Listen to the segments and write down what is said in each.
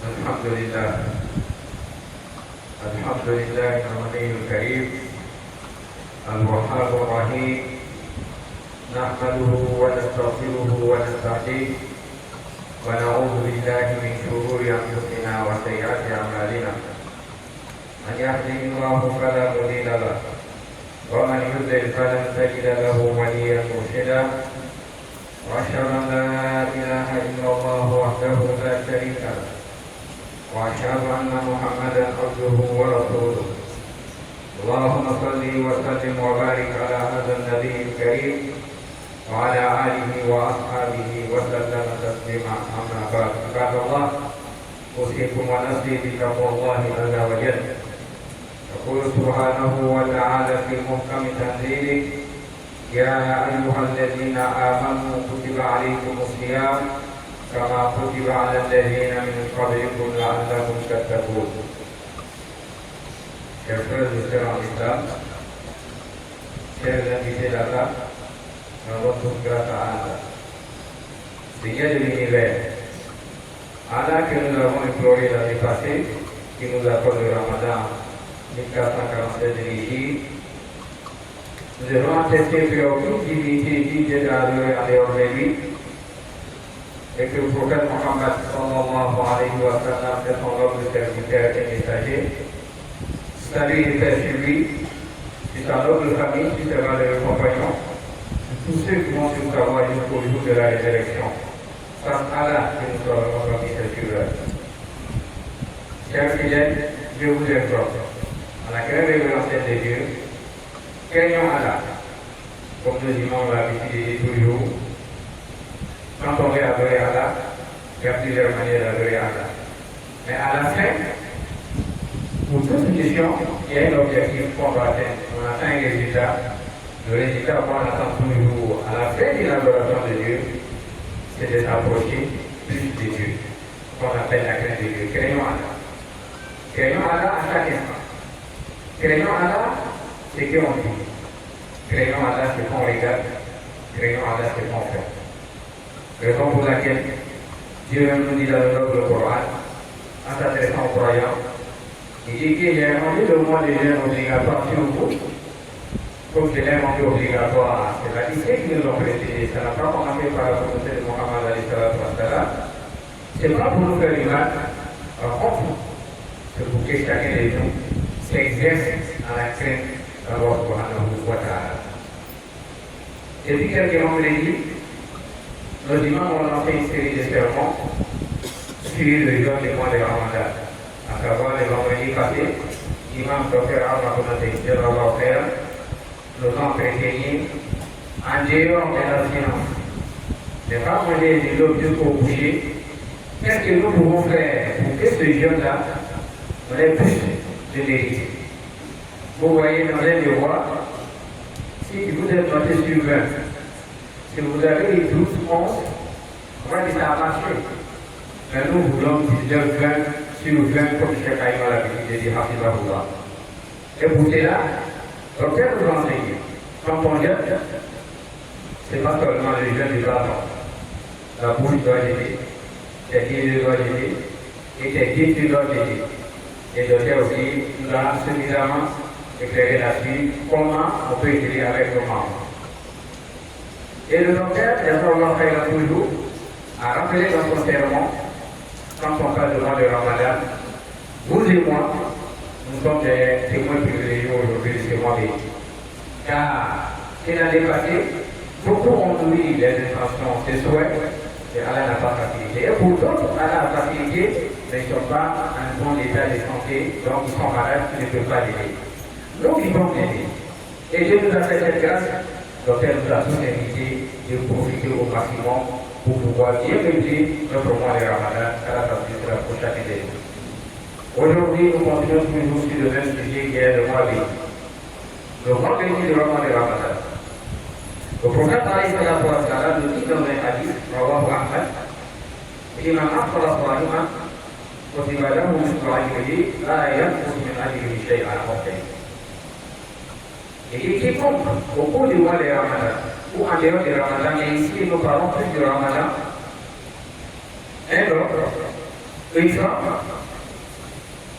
الحمد لله الحمد لله الغني الكريم الوهاب الرحيم نحمده ونستغفره ونستهديه ونعوذ بالله من شرور انفسنا وسيئات اعمالنا من يهده الله فلا مضل له ومن يضلل فلن تجد له وليا مرشدا واشهد ان لا اله الا الله وحده لا شريك له واشهد ان محمدا عبده ورسوله اللهم صل وسلم وبارك على هذا النبي الكريم وعلى اله واصحابه وسلم تسليما اما بعد عباد الله اوصيكم ونفسي بتقوى الله عز وجل يقول سبحانه وتعالى في محكم تنزيله يا ايها الذين امنوا كتب عليكم الصيام كما كتب على الذين من قبلكم لعلكم تتقون. Chers frères et sœurs en Islam, chers invités d'Allah, nous rendons grâce à Allah, Seigneur de l'univers, Allah que nous avons imploré l'année passée, qui nous accorde le Ramadan 1447 de l'Égypte. Nous devons attester qu'aucune divinité digne d'adorer en dehors de lui, et que le prophète Mohammed sallallahu alayhi wa sallam est son homme de serviteur et messager. Salut et paix sur lui, sur sa noble famille, sur ses valeureux compagnons, sur tous ceux qui vont sur sa voie jusqu'au jour de la résurrection. Sans Allah que nous soyons parmi ses suiveurs. Chers fidèles, je vous exhorte, à la grande révélation de Dieu, craignons Allah, comme nous disons l'habitude de dire toujours. Quand on veut adorer Allah, il y a plusieurs manières d'adorer Allah. Mais à la fin, pour toute mission, il y a un objectif qu'on doit atteindre. On atteint un résultat. Le résultat qu'on attend toujours à la fin de l'adoration de Dieu, c'est de s'approcher plus de Dieu, qu'on appelle la crainte de Dieu. Craignons Allah. Craignons Allah à chaque instant. Craignons Allah, c'est qu'on dit. Craignons Allah, c'est qu'on regarde. Craignons Allah, c'est qu'on fait. Raison pour laquelle Dieu nous dit dans le Coran, en s'adressant aux croyants, il dit qu'il y a un mois de jeûne obligatoire sur vous, comme c'est un mois obligatoire, c'est la liste qui nous ont précisé, ça n'a pas commencé par la volonté de Mohammed alayhi salatu wa salam, c'est pas pour nous faire du mal, par contre, c'est pour que chacun de nous s'exerce à la crainte d'Allah subhanahu wa ta'ala. Et puis quelques mots me dit, nos imams ont lancé une série de sermons sur le jour du mois de Ramadan. À savoir les vendredis passés, l'imam Dr. Al-Makounate nous ont présenté en dehors de la science. Ne pas manger de l'eau jusqu'au boucher. Qu'est-ce que nous pouvons faire pour que ce jeûne-là nous ait plus de mérite? Vous voyez dans les devoirs, si vous êtes noté sur 20, si vous avez les 12 11, on va dire que ça a marché. Mais nous voulons 19, 20 sur 20 comme Cheikh Aïm a l'habitude de dire Hafizahullah. Et pour cela, docteur nous enseigne. Quand on jeûne, ce n'est pas seulement le jeûne du bâton. La bouche doit gêner, tes yeux doivent gêner, et tes pieds doivent gêner. Et le docteur aussi nous a suffisamment éclairé là-dessus comment on peut écrire avec nos membres. Et le docteur, toujours, a rappelé dans son sermon, quand on parle devant le Ramadan, vous et moi, nous sommes des témoins privilégiés aujourd'hui de ce mois béni. Car, c'est l'année passée, beaucoup ont nourri les intentions, ses souhaits, et Allah n'a pas facilité. Et pour d'autres, Allah a facilité, mais ils ne sont pas en bon état de santé, donc ils sont malades, ils ne peuvent pas l'aider. Donc ils vont l'aider. Et Dieu nous a fait cette grâce. Donc elle nous a tous invités de profiter au maximum pour pouvoir bien mener notre mois de Ramadan à la sortie de la prochaine année. Aujourd'hui, nous continuons toujours sur le même sujet qui est le mois béni. Le mois béni du mois de Ramadan. Le prophète alayhi salatu wa salam nous dit dans un hadith, Rawahu Ahmad, Imam Afdal Ibrahim, Kutiba lahu mithlu ajrihi, la yanqus min ajrihi shay'an al-muqim. Et quiconque, au cours du mois de Ramadan, ou en dehors du Ramadan, mais ici nous parlons plus du Ramadan, un autre une femme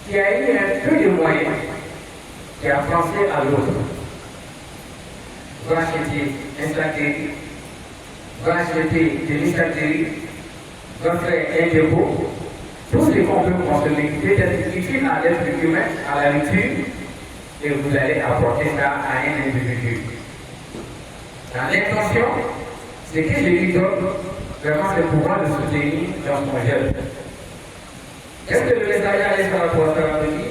qui a eu un peu de moyens, qui a pensé à l'autre. Va acheter un sac, va acheter des messageries, va faire un dépôt, tout ce qu'on peut consommer, peut-être utile à l'être humain, à la nature, et vous allez apporter ça à un individu. L'intention, c'est que je lui donne vraiment le pouvoir de soutenir dans son jeune. Qu'est-ce que le message à l'Espace dit?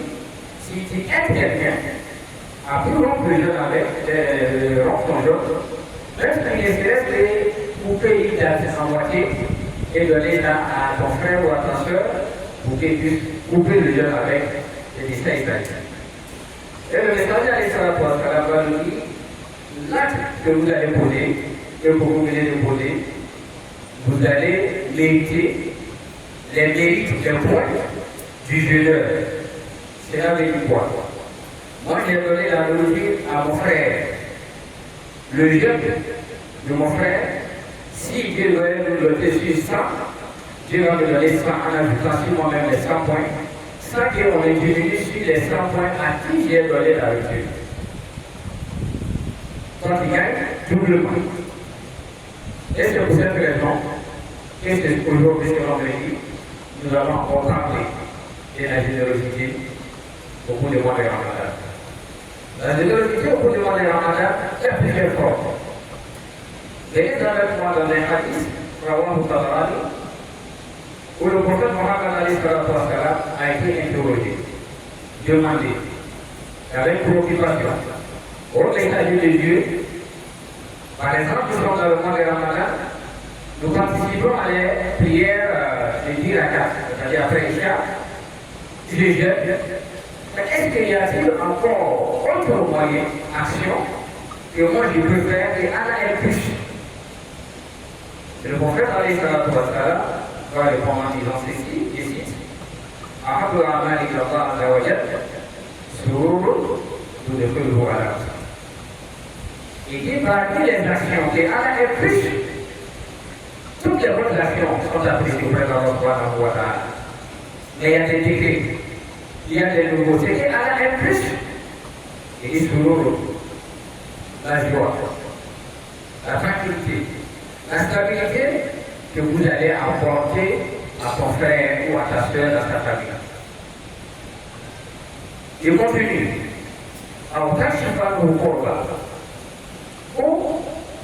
Si tu aides quelqu'un à plus rompre le jeune avec, rompre ton jeune, même qu'il essaie de couper en moitié et donner ça à ton frère ou à ta soeur pour qu'il puisse couper le jeune avec et dessin italien. Et le message à l'Espace nous dit l'acte que vous allez poser, que vous venez de poser, vous allez mériter les mérites des points du jeûneur. Cela veut dire quoi? Moi, j'ai donné la nourriture à mon frère. Le jeûne de mon frère, si Dieu devait nous donner sur 100, Dieu va me donner 100 en ajoutant sur moi-même les 100 points, sans qu'on ait diminue sur les 100 points à qui j'ai donné la nourriture. Quand il gagne, doublement. Et c'est pour cette raison que c'est aujourd'hui que l'on dit, nous allons encore parler de la générosité au bout du mois de Ramadan. La générosité au bout du mois de Ramadan est plusieurs formes. Venez avec moi dans un hadith, Rawahu Tabarani, où le prophète Mohammed a été interrogé, demandé, avec préoccupation. Au messager de Dieu, par exemple, nous sommes dans le mois de Ramadan, nous participons à les prières de 10 rakats, c'est-à-dire après Isha, du jeûne. Mais est-ce qu'il y a-t-il encore autre moyen, action, que moi je peux faire et Allah est plus? Le prophète alayhi salatu wa salam va répondre en disant ceci, je cite, Ahabbu a'mali ila Allah azza wa jalla, sururun tudkhiluhu ala nafsihi. Il dit parmi les actions que Allah est plus, toutes les bonnes actions sont appréciées auprès d'Allah subhanahu wa ta'ala. Mais il y a des décrets, il y a des nouveautés que Allah est plus. Il dit sururun, la joie, la tranquillité, la stabilité que vous allez apporter à ton frère ou à ta soeur dans ta famille. Il continue. Alors, quand je parle au corps là, où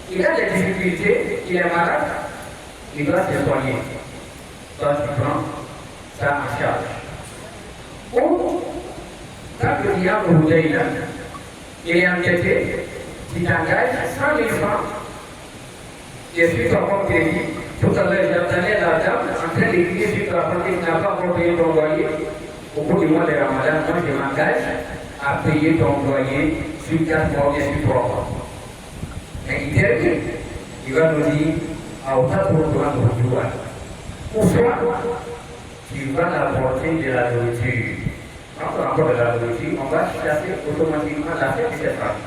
il a des difficultés, il est malade, il doit se soigner. Toi, tu prends ça en charge. Ou, quand le diable vous dit là, il est enquêté, tu t'engages 100 000 francs. Je suis ton compte crédit. Tout à l'heure, j'entendais la dame en train d'écrire sur ta compte qui n'a pas encore payé ton loyer. Au cours du mois de Ramadan, moi je m'engage à payer ton loyer sur 4 mois, bien sur 3 mois. Mais il termine, il va nous dire, à autant pour toi, nous jouons. Ou soit, tu vas apporter de la nourriture. Quand on apporte de la nourriture, on va chasser automatiquement la fête de cette femme.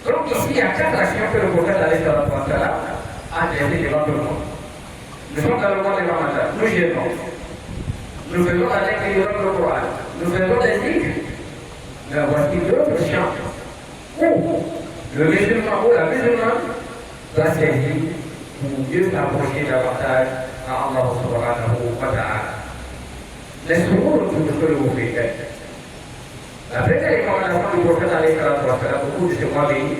Donc ici, il y a 4 actions que le prophète a laissées devant tout le monde. Nous sommes dans le mois de Ramadan, nous jeûnons. Nous faisons la lecture de le Coran. Nous faisons des zikrs. Mais voici d'autres chants où le musulman ou la musulmane doit servir pour mieux s'approcher davantage à Allah subhanahu wa ta'ala. Laissez-nous ce que vous faites. La première recommandation du prophète alayhi salatu wa salam, beaucoup de ce mois béni,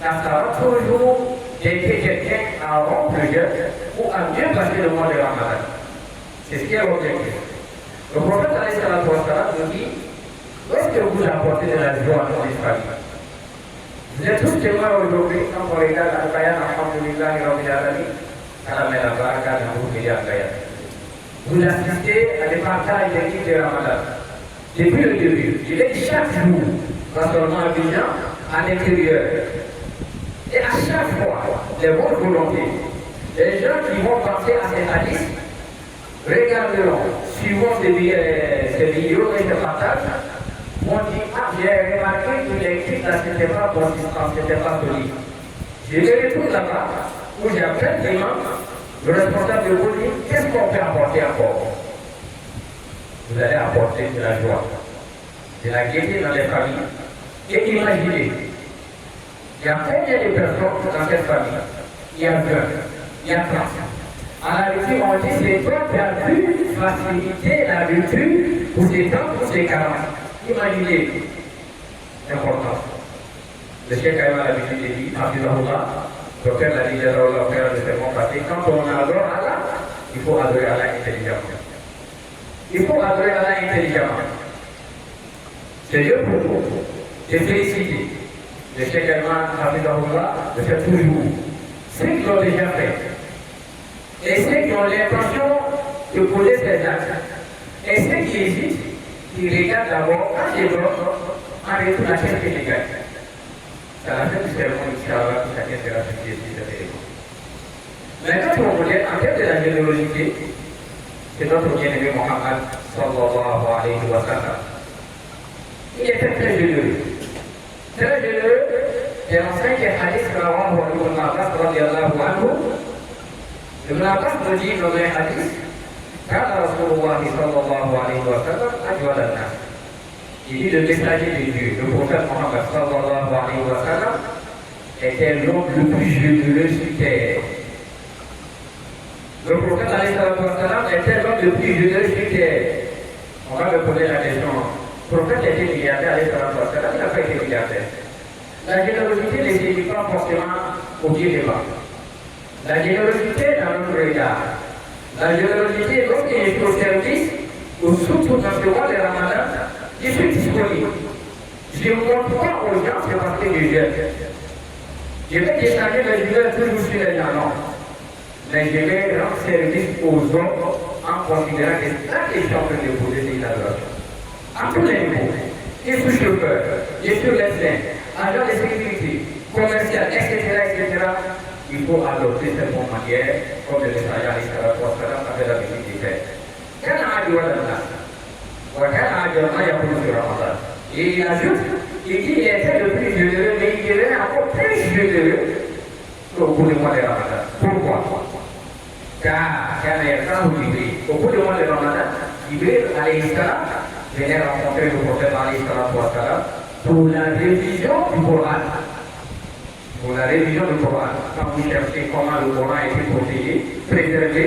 ça sera toujours d'aider quelqu'un à rompre le jeûne ou à mieux passer le mois de Ramadan. C'est ce qui est l'objectif. Le prophète alayhi salatu wa salam nous dit, où est-ce que vous apportez de la joie dans les familles? Vous êtes tous témoins aujourd'hui, quand on regarde Al-Bayan, alhamdulillah, rabbil alamin, Kalamel Abaraka, Namour, Al-Bayan. Vous assistez à des partages d'équipe de Ramadan. Depuis le début, il est chaque jour, pas seulement à Abidjan, à l'intérieur. Et à chaque fois, les bonnes volontés, les gens qui vont penser à ces hadiths, regarderont, suivant ces vidéos et ces partages, vont dire, ah, j'ai remarqué que l'équipe là, c'était pas consistant, c'était pas solide. Je vais retourner là-bas, où j'ai appelé des membres, le responsable de vous dit, qu'est-ce qu'on peut apporter encore? vous allez apporter de la joie, de la gaieté dans les familles. Et imaginez, il y a combien de personnes dans cette famille? Il y a 20, il y a 30. En réalité, on dit c'est toi qui as pu faciliter la rupture pour ces temps, pour ces 40. Imaginez l'importance. Le Cheikh Aïma a l'habitude de dire, Abdullah, docteur l'a dit, frère de sermon passé, quand on adore Allah, il faut adorer Allah intelligemment. Il faut adorer Allah intelligemment. C'est Dieu pour vous. J'ai félicité le Cheikh Aïma, Abdullah, de faire toujours. Ceux qui l'ont déjà fait, et ceux qui ont l'intention de poser ces actes, et ceux qui hésitent, qui regardent d'abord, quand j'ai l'autre, en retour la chaîne que j'ai gagne. C'est à la fin du sermon, Inch'Allah, que chacun sera fixé sur cette élément. Maintenant, pour vous dire, en termes de la générosité, c'est notre bien-aimé Mohammed, sallallahu alayhi wa sallam. Il était très généreux. Très généreux, et en 5e hadith, rawahu Ibn Abbas, radiyallahu anhu, Ibn Abbas nous dit dans un hadith, Kana Rasulullah sallallahu alayhi wa sallam, ajwal al-nas. Il dit le messager de Dieu, le prophète Mohammed sallallahu alayhi wa sallam, était l'homme le plus généreux sur terre. Le prophète alayhi wa sallam était l'homme le plus généreux sur terre. On va me poser la question. Le prophète était milliardaire alayhi wa sallam, il n'a pas été milliardaire. La générosité ne séduit pas forcément au pied des bas. La générosité dans notre regard. La générosité, lorsqu'il est au service, ou surtout dans ce mois de Ramadan, je suis disponible. Je ne montre pas aux gens, c'est parce que je gère. Je vais décharger mes douleurs toujours sur les gens, non. Mais je vais rendre service aux hommes en considérant que là, je suis en train de poser ces adorations. À tous les niveaux. Je suis chauffeur, je suis médecin, agent de sécurité, commercial, etc. Il faut adopter cette bonne manière, comme le messager avait l'habitude de faire. Quand on a dit et il ajoute, il dit qu'il était le plus généreux, mais il devenait encore plus généreux au bout du mois de Ramadan. Pourquoi? Car au bout du mois de Ramadan, Jibril alayhi salam venait rencontrer le prophète alayhi salam pour la révision du Coran. Pour la révision du Coran, quand vous cherchez comment le Coran a été protégé, préservé,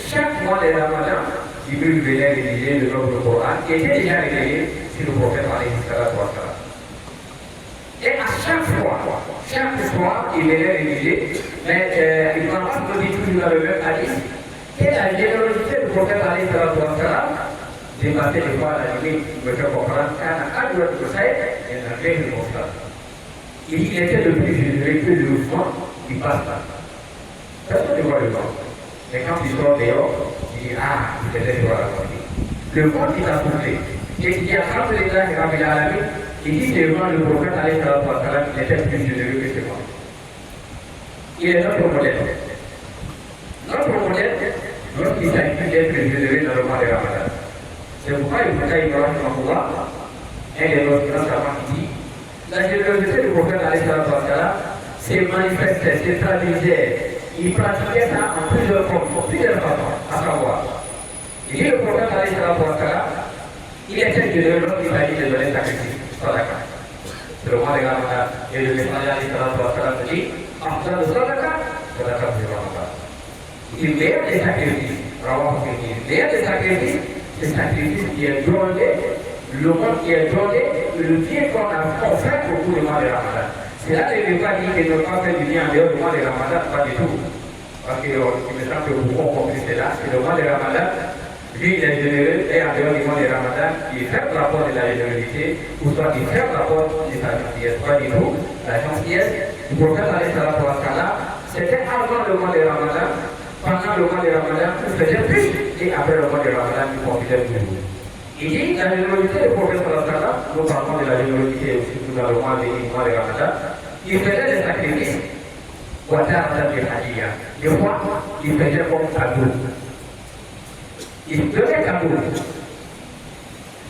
chaque mois de Ramadan, Jibril venait réviser le nom du Coran qui était déjà révélé sur le prophète alayhi salam. Et à chaque fois, il venait réviser, mais il ne va pas nous dire toujours dans le même hadith que la générosité du prophète alayhi salam dépassait des fois la limite, me fait comprendre qu'un adjoint de Koussaï est un vrai responsable. Il était le plus généreux que le soin, il passe pas. Personne ne voit le vent. Mais quand il sort dehors, il dit ah, il était sur la sortie. Le vent qui t'a soufflé, et qui a frappé les gars qui la vie, il dit c'est vraiment le prophète alayhi salam qui était plus généreux que ce vent. Il est notre modèle. Notre modèle, lorsqu'il s'agit d'être généreux dans le mois de Ramadan. C'est pourquoi il faut qu'il y ait un de nos grands savants qui dit la générosité du prophète alayhi salam s'est manifestée, s'est traduisée. Il pratiquait ça en plusieurs façons, à savoir. Il dit le prophète alayhi salam, il était généreux lorsqu'il s'agit de donner sacrifice, sadaqa. C'est le mois de Ramadan. Et le messager alayhi salam dit afdal sadaqa, sadaqa du Ramadan. Il meilleur des sacrifices, le meilleur des sacrifices, c'est le sacrifice qui est donné, le monde qui est donné, le bien qu'on a offert au cours du mois de Ramadan. C'est là que je ne veux pas dire que nous pas fait du bien en dehors du mois de Ramadan, pas du tout. Parce qu'il me semble que beaucoup ont compris cela, c'est le mois de Ramadan, lui il est généreux et en dehors du mois de Ramadan, il ferme la porte de la générosité, ou soit il ferme la porte de sa gentillesse. Pas du tout. La gentillesse du prophète alayhi salam, c'était avant le mois de Ramadan, pendant le mois de Ramadan, il faisait plus, et après le mois de Ramadan, il profitait plus. Il dit la générosité du prophète sallallahu, nous parlons de la générosité surtout dans le mois de Ramadan, il faisait des sacrifices. Des fois, il faisait comme cadeau. Il donnait cadeau.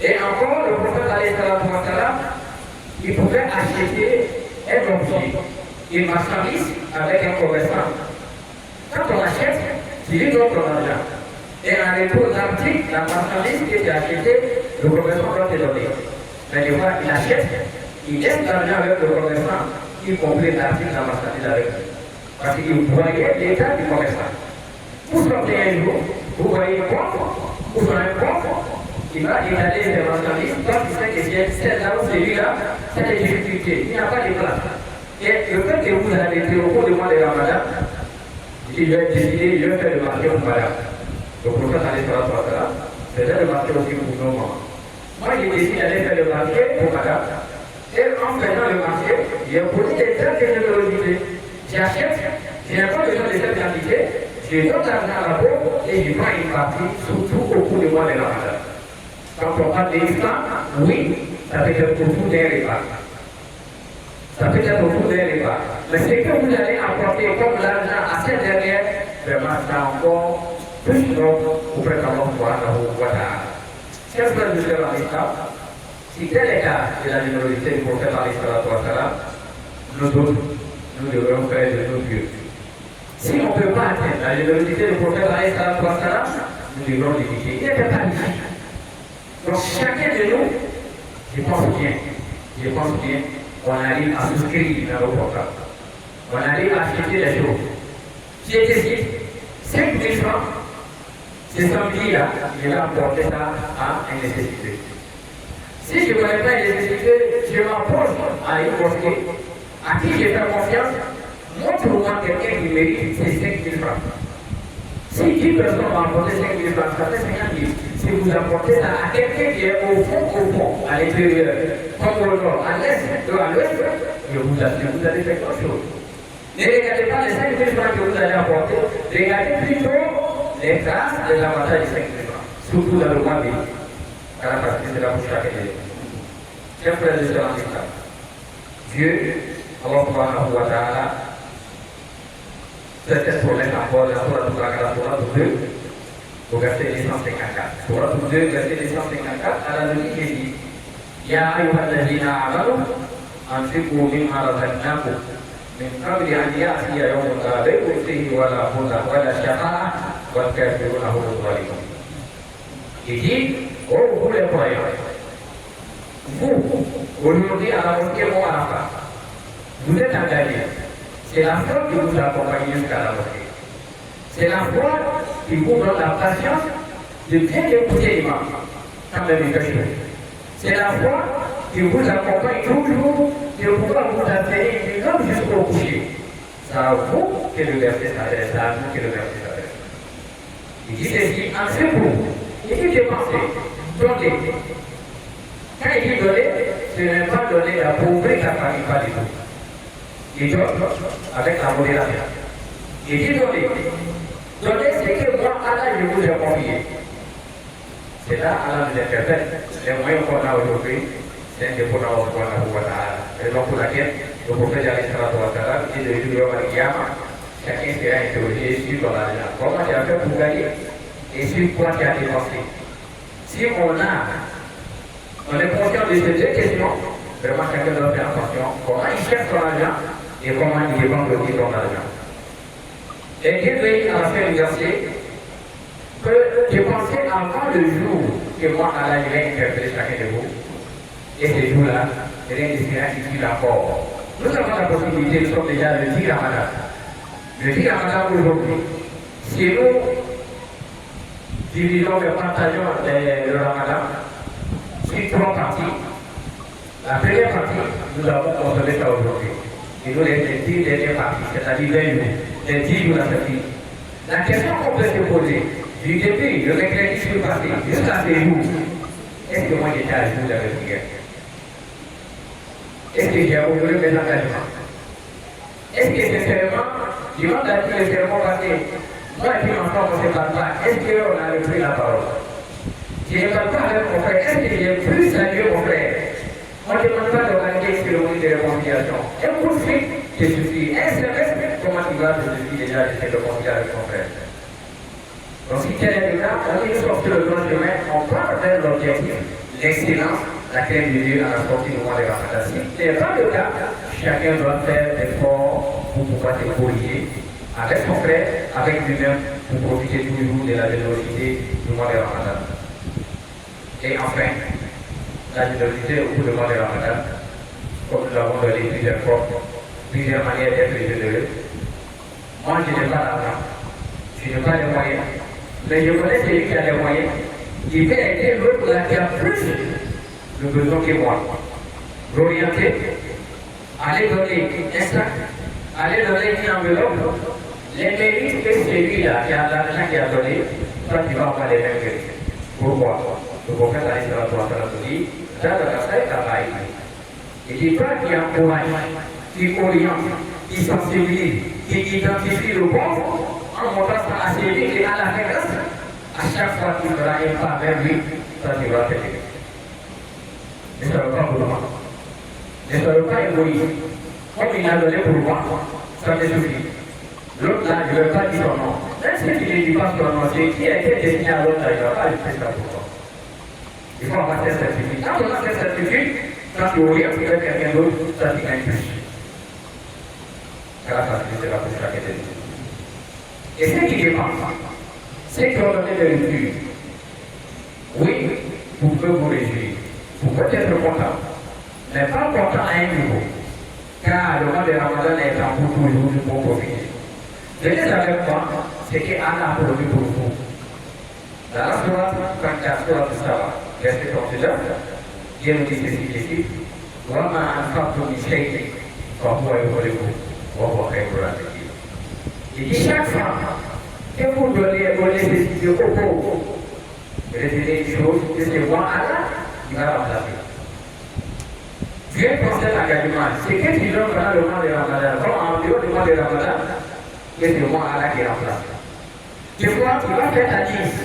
Et encore, le prophète alayhi salam, il pouvait acheter un objet, une marchandise avec un commerçant. Quand on achète, il lui donne ton argent. Et en retour, l'article, la marchandise qui était achetée, le commerçant doit te donner. Mais des fois, il achète, il laisse l'argent avec le commerçant, y compris l'article, la marchandise avec lui. Parce qu'il voyait l'état du commerçant. Vous sortez un jour, vous voyez quoi, vous voyez un quoi, il va étaler les marchandises, donc il sait que celle-là ou celui-là, c'est des difficultés, il n'y a pas de place. Et le fait que vous avez été au cours du mois de Ramadan, il va décider, il va faire le marché pour madame. Le prophète faisait le marché aussi pour nos mamans. Moi, j'ai décidé d'aller faire le marché pour madame. Et en faisant le marché, j'ai posé des très de générosité. J'achète, je n'ai pas besoin de cette quantité, je donne l'argent à la pauvre et je prends une partie, surtout au cours du mois de Ramadan. Quand on parle de l'islam, oui, ça peut être pour tout des repas. Ça peut être pour tout des repas. Mais ce que vous allez apporter comme l'argent à cette dernière, vraiment, c'est encore plus long auprès d'Allah subhanahu wa ta'ala. Qu'est-ce que je fais dans l'islam? Si tel est le cas de la générosité du prophète alayhi salatu wa salam, nous autres, nous devons faire de nos yeux. Si on ne peut pas atteindre la générosité du prophète alayhi salatu wa salam, nous devons l'imiter. Il n'était pas difficile. Donc chacun de nous, je pense bien, on arrive à souscrire dans le programme. On arrive à acheter les choses. J'ai décidé 5 000 francs, ces samedis-là, je vais apporter ça à une nécessité. Si je ne connais pas une nécessité, je m'approche à une mosquée, à qui je fais confiance, montre-moi quelqu'un qui mérite ces 5 000 francs. Si 10 personnes vont apporter 5 000 francs, ça fait 50 000. Si vous apportez ça à quelqu'un qui est au fond, à l'intérieur, comme au nord, à l'est, à l'ouest, je vous assure, vous allez faire quelque chose. Ne regardez pas les 5 000 francs que vous allez apporter, regardez plutôt les grâces et les avantages des 5 000 francs, surtout dans le mois béni. Car la partie c'est la bouche chacun de nous. Chers frères et sœurs en Islam, Dieu, Allah subhanahu wa ta'ala, cette promesse encore dans la Surah 2, au verset 254. Surah 2, verset 254, Allah nous dit, Ya ayyuhallazina amanu, anfiqu mimma razaqnakum. من قبل أن يأتي يوم لا بيع فيه ولا خلة ولا شفاعة والكافرون هم الظالمون. Il dit, oh vous les croyants, vous, aujourd'hui à la mosquée Moarafa, vous êtes engagés. C'est la foi qui vous accompagne jusqu'à la mosquée. C'est la foi qui vous donne la patience de bien écouter l'imam quand même il fait chaud. C'est la foi qui vous accompagne toujours de pouvoir vous atteindre du nom jusqu'au coucher. C'est à vous que le verset s'adresse, c'est à vous que le verset s'adresse. Il dit ceci, en ce vous, il dit dépenser, donner. Quand il dit donner, ce n'est pas donner la pauvreté à la famille, pas du tout. Il donne avec la modération. Il dit donner. Donner, c'est que moi, Allah, je vous ai confié. C'est là, Allah nous interpelle. Les moyens qu'on a aujourd'hui, c'est un dépôt dans le subhanahu wa ta'ala. Raison pour laquelle le prophète alayhi salatu wa salam dit de jour au Qiyamah, chacun sera interrogé sur ton argent. Comment tu as fait pour gagner et sur quoi tu as dépensé. Si on est conscient de ces deux questions, vraiment chacun doit faire attention. Comment il cherche son argent et comment il dépense aussi son argent. Et Dieu dit à la fin du verset que je pensais avant le jour que moi, Allah, je vais interpeller chacun de vous. Et ces jours-là, rien de cela qui suit l'accord. Nous avons la possibilité, nous sommes déjà le 10 Ramadan. Le 10 Ramadan aujourd'hui, si nous divisons et partageons le Ramadan sur 3 parties, la première partie, nous avons consommé ça aujourd'hui. Et nous, les 10 dernières parties, c'est-à-dire 20 jours, les 10 jours à cette vie. La question qu'on peut se poser, du début, le mercredi sur le passé, jusqu'à ces jours, est-ce que moi j'étais à jour de la prière? Est-ce que j'ai honoré mes engagements? Est-ce que sincèrement, durant le sermon passé, moi et puis ma femme, on ne se parle pas, est-ce qu'on a repris la parole? Je ne parle pas avec mon frère, est-ce que j'ai plus salué mon frère? On ne demande pas d'organiser une cérémonie de réconciliation. Un coup de fil, te suffit. Un semestre, comment tu vas te suffire déjà de se réconcilier avec ton frère? Donc si tel est le cas, on est sorti le grand chemin, on part vers l'objectif, l'excellence, la crainte de Dieu à la sortie du mois de Ramadan. Si ce n'est pas le cas, chacun doit faire l'effort pour pouvoir se corriger avec son frère, avec lui-même pour profiter toujours de la générosité du mois de Ramadan. Et enfin, la générosité au cours du mois de Ramadan, comme nous l'avons donné plusieurs fois, plusieurs manières d'être généreux. Moi, je n'ai pas l'argent, je n'ai pas les moyens, mais je connais celui qui a les moyens, qui peut aider l'autre qui a plus de besoin que moi. L'orienter, aller donner un sac, aller donner une enveloppe, les mérites que celui-là qui a l'argent qui a donné, toi tu vas avoir les mêmes mérites. Pourquoi? Le prophète a dit, dans le travail. Il dit, toi qui encourage, qui oriente, qui sensibilise, qui identifie le bon, en montrant ça à celui et à la fin, à chaque fois qu'il fera un pas vers lui, ça tu vas t'aider. Ne soyez pas gourmand. Ne soyez pas égoïste. Comme il a donné pour moi, ça me suffit. L'autre là, je ne vais pas dire son nom. Même si tu ne dis pas son nom, c'est qui a été destiné à l'autre là, il ne va pas lui faire ça pour toi. Il faut avoir cette certitude. Quand on a cette certitude, quand tu orientes vers quelqu'un d'autre, ça tu gagnes plus. Grâce à Dieu, c'est la pour chacun de nous. Et ce qui dépend, c'est qu'on donne de l'étude. Oui, vous pouvez vous réjouir. Vous pouvez être content, mais pas content à un niveau. Car le mois de Ramadan est en vous toujours pour profiter. Venez avec moi, c'est qu'Allah a produit pour vous. Dans la sourate, quand il y a sourate Saba, verset 39, Dieu nous dit ceci, وَمَا أَنْفَقْتُمْ مِنْ شَيْءٍ فَهُوَ يُخْلِفُهُ وَهُوَ خَيْرُ الرَّازِقِينَ. Il dit chaque fois que vous donnez vos nécessités aux pauvres, retenez une chose, que c'est moi, Allah, il va remplacer. Dieu pense cet engagement. C'est que tu donnes pendant le mois de Ramadan, comme en dehors du mois de Ramadan, que c'est moi, Allah, qui remplace. Tu vois, tu vas faire ta liste.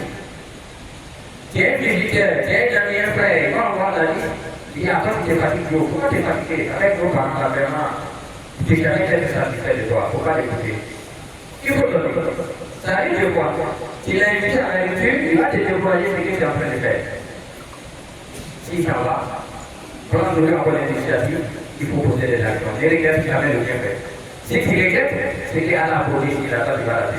Tu es un visiteur, tu es un ami, un frère, il va avoir la liste. Il dit, attends, tu es fatigué. Pourquoi tu es fatigué? Avec vos parents, là, vraiment, tu n'es jamais été satisfait de toi. Il ne faut pas l'écouter. Il faut donner. Ça arrive de quoi? Tu l'as invité à la lecture, il va te déployer ce que tu es en train de faire. Si ça va, quand nous avons l'initiative, il faut poser des actions. Ne regrette jamais le bien fait. Si tu regrettes, c'est qu'Allah a posé, il n'a pas de valeur.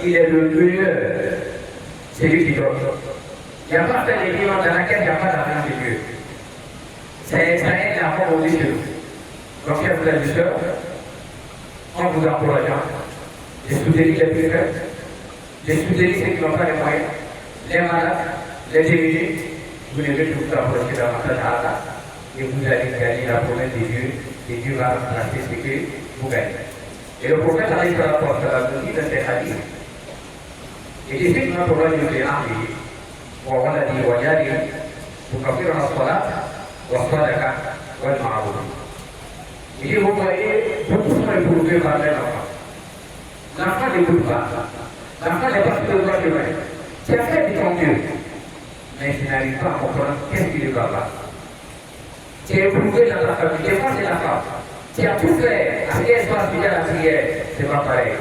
Il est le meilleur. C'est lui qui donne. Il n'y a pas fait des livres dans laquelle il n'y a pas d'argent de Dieu. Ça aide à avoir au Dieu. Donc, chers frères et sœurs, en vous encourageant, de soutenir les plus faibles, de soutenir ceux qui n'ont pas les moyens, les malades, les démunis, vous devez tout approcher davantage à Allah et vous allez gagner la promesse de Dieu et Dieu va remplacer ce que vous gagnez. Et le prophète a dit par rapport à la vie de ses hadiths. Et dit effectivement pour moi, je vais enlever. Pour moi, il a dit, Wajari, pour kafir al-salat, wa-sadaka, wal-ma'abud. Il dit, vous voyez, beaucoup sont éprouvés par les enfants. L'enfant n'écoute pas. L'enfant n'est pas sur le droit chemin. C'est fait du ton Dieu. Mais tu n'arrives pas à comprendre qu'est-ce qu'il est là-bas. Tu es éprouvé dans ta famille, des fois c'est la femme. Tu as tout fait, à ce qu'elle soit fidèle à la prière, c'est pas pareil.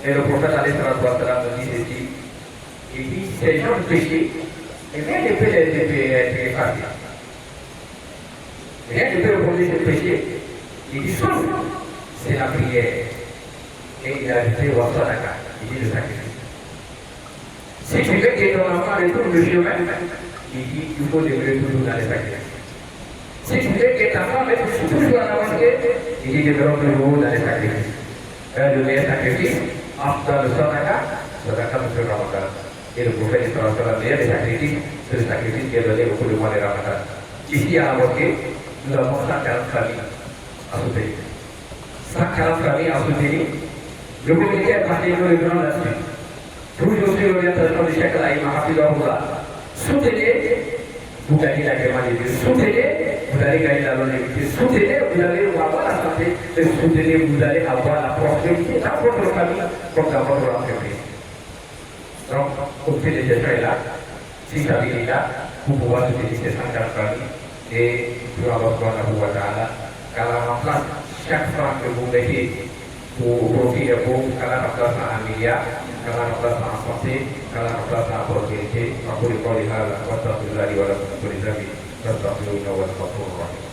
Et le prophète alayhi nous dit ceci, il dit, ces gens de péché, et rien ne peut les effacer. Rien ne peut reposer ce péché. Il dit, sauf, c'est la prière. Et il a ajouté, wa sadaka, il dit le sacrifice. Si tu veux que ton enfant retourne le chemin, il dit qu'il faut demeurer toujours dans les sacrifices. Si tu veux que ta femme est toujours à la mosquée, il dit demeure toujours dans les sacrifices. Le meilleur sacrifice, dans le sadaka, monsieur Ramadan. Et le prophète est le meilleur des sacrifices, c'est le sacrifice qui est donné au cours du mois de Ramadan. Ici à la mosquée, nous avons 140 familles à soutenir. 140 familles à soutenir. Le comité est parti dans le grand là-dessus. Toujours sur l'orientation du Cheikh Alaï Mahafidahullah. Soutenez, vous gagnez l'agrément de Dieu. Soutenez, vous allez gagner la longévité. Soutenez, vous allez avoir la santé. Et soutenez, vous allez avoir la prospérité dans votre famille comme dans votre entreprise. Donc, au fait de gestion est là. Si ça est là, vous pouvez soutenir ces 140 familles et pour avoir besoin de vous car la remplace chaque franc que vous mettez pour profit des pauvres, qu'elle remplace en milliard. qu'elle remplace en santé, qu'elle remplace en prospérité, en pour les corps, les halles, la croissance de la vie, voilà, pour les amis, la santé, la